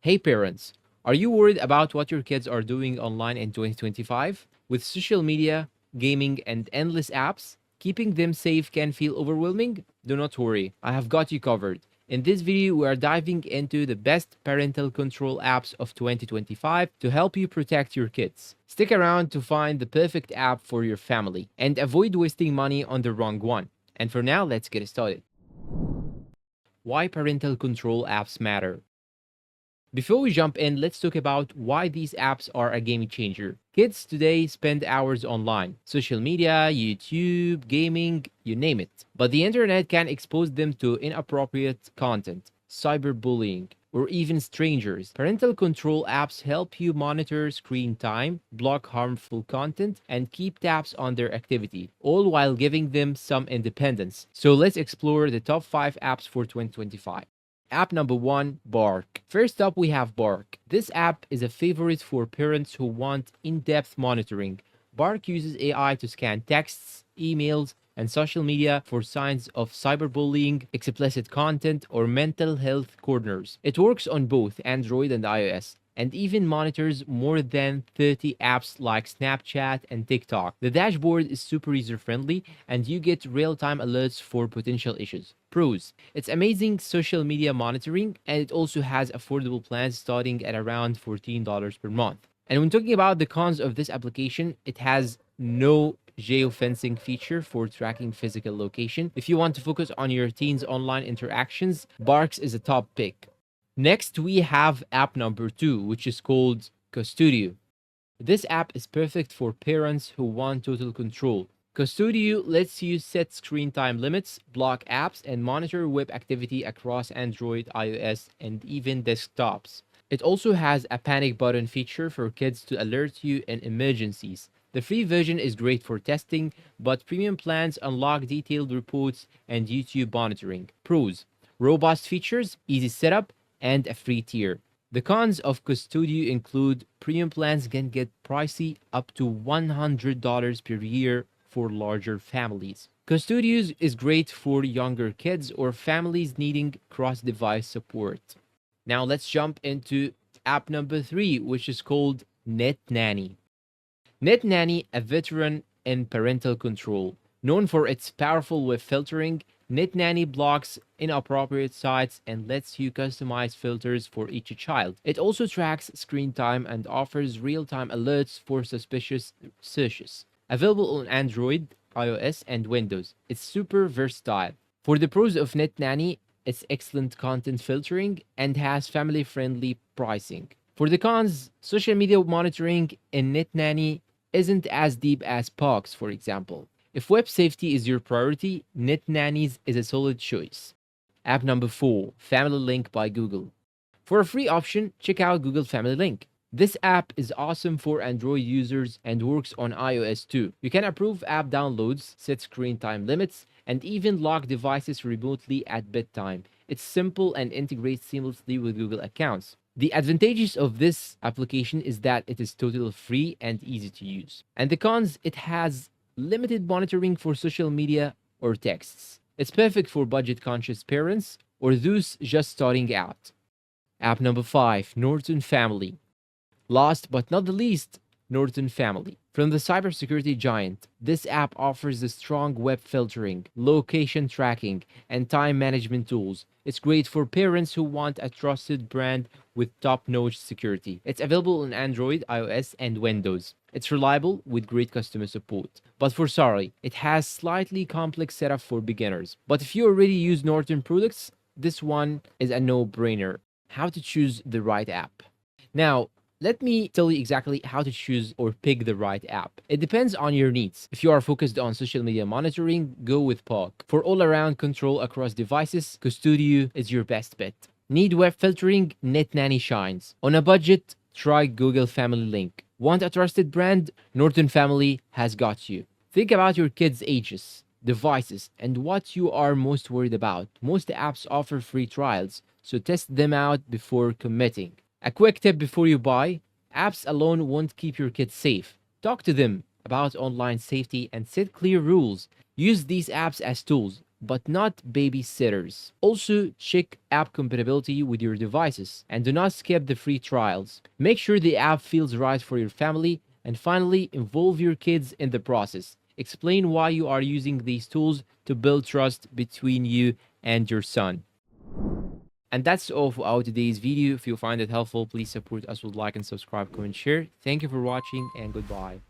Hey parents, are you worried about what your kids are doing online in 2025? With social media, gaming, and endless apps, keeping them safe can feel overwhelming? Do not worry, I have got you covered. In this video, we are diving into the best parental control apps of 2025 to help you protect your kids. Stick around to find the perfect app for your family and avoid wasting money on the wrong one. And for now, let's get started. Why parental control apps matter. Before we jump in, let's talk about why these apps are a game changer. Kids today spend hours online, social media, YouTube, gaming, you name it. But the internet can expose them to inappropriate content, cyberbullying, or even strangers. Parental control apps help you monitor screen time, block harmful content, and keep tabs on their activity, all while giving them some independence. So let's explore the top 5 apps for 2025. App number 1, Bark. First up, we have Bark. This app is a favorite for parents who want in-depth monitoring. Bark uses AI to scan texts, emails, and social media for signs of cyberbullying, explicit content, or mental health corners. It works on both Android and iOS, and even monitors more than 30 apps like Snapchat and TikTok. The dashboard is super user-friendly, and you get real-time alerts for potential issues. Pros: it's amazing social media monitoring, and it also has affordable plans starting at around $14 per month. And when talking about the cons of this application, it has no geofencing feature for tracking physical location. If you want to focus on your teens' online interactions, Barks is a top pick. Next, we have app number 2, which is called Custodio. This app is perfect for parents who want total control. Custodio lets you set screen time limits, block apps, and monitor web activity across Android, iOS, and even desktops. It also has a panic button feature for kids to alert you in emergencies. The free version is great for testing, but premium plans unlock detailed reports and YouTube monitoring. Pros: robust features, easy setup, and a free tier. The cons of Custodio include premium plans can get pricey, up to $100 per year for larger families. Custodio is great for younger kids or families needing cross-device support. Now let's jump into app number 3, which is called Net Nanny. Net Nanny, a veteran in parental control. Known for its powerful web filtering, Net Nanny blocks inappropriate sites and lets you customize filters for each child. It also tracks screen time and offers real-time alerts for suspicious searches. Available on Android, iOS, and Windows. It's super versatile. For the pros of Net Nanny, it's excellent content filtering and has family-friendly pricing. For the cons, social media monitoring in Net Nanny isn't as deep as Pox, for example. If web safety is your priority, Net Nannies is a solid choice. App number 4, Family Link by Google. For a free option, check out Google Family Link. This app is awesome for Android users and works on iOS too. You can approve app downloads, set screen time limits, and even lock devices remotely at bedtime. It's simple and integrates seamlessly with Google accounts. The advantages of this application is that it is totally free and easy to use. And the cons, it has limited monitoring for social media or texts. It's perfect for budget-conscious parents or those just starting out. App number 5, Norton Family. Last but not the least, Norton Family. From the cybersecurity giant, this app offers a strong web filtering, location tracking, and time management tools. It's great for parents who want a trusted brand with top-notch security. It's available on Android, iOS, and Windows. It's reliable with great customer support. But for sorry, it has slightly complex setup for beginners. But if you already use Norton products, this one is a no-brainer. How to choose the right app. Now, let me tell you exactly how to choose or pick the right app. It depends on your needs. If you are focused on social media monitoring, go with POC. For all-around control across devices, Custodio is your best bet. Need web filtering? Net Nanny shines. On a budget? Try Google Family Link. Want a trusted brand? Norton Family has got you. Think about your kids' ages, devices, and what you are most worried about. Most apps offer free trials, so test them out before committing. A quick tip before you buy: apps alone won't keep your kids safe. Talk to them about online safety and set clear rules. Use these apps as tools. but not babysitters. Also, check app compatibility with your devices and do not skip the free trials. Make sure the app feels right for your family, and finally, involve your kids in the process. Explain why you are using these tools to build trust between you and your son. And that's all for our today's video. If you find it helpful, please support us with like and subscribe, comment, share. Thank you for watching, and goodbye.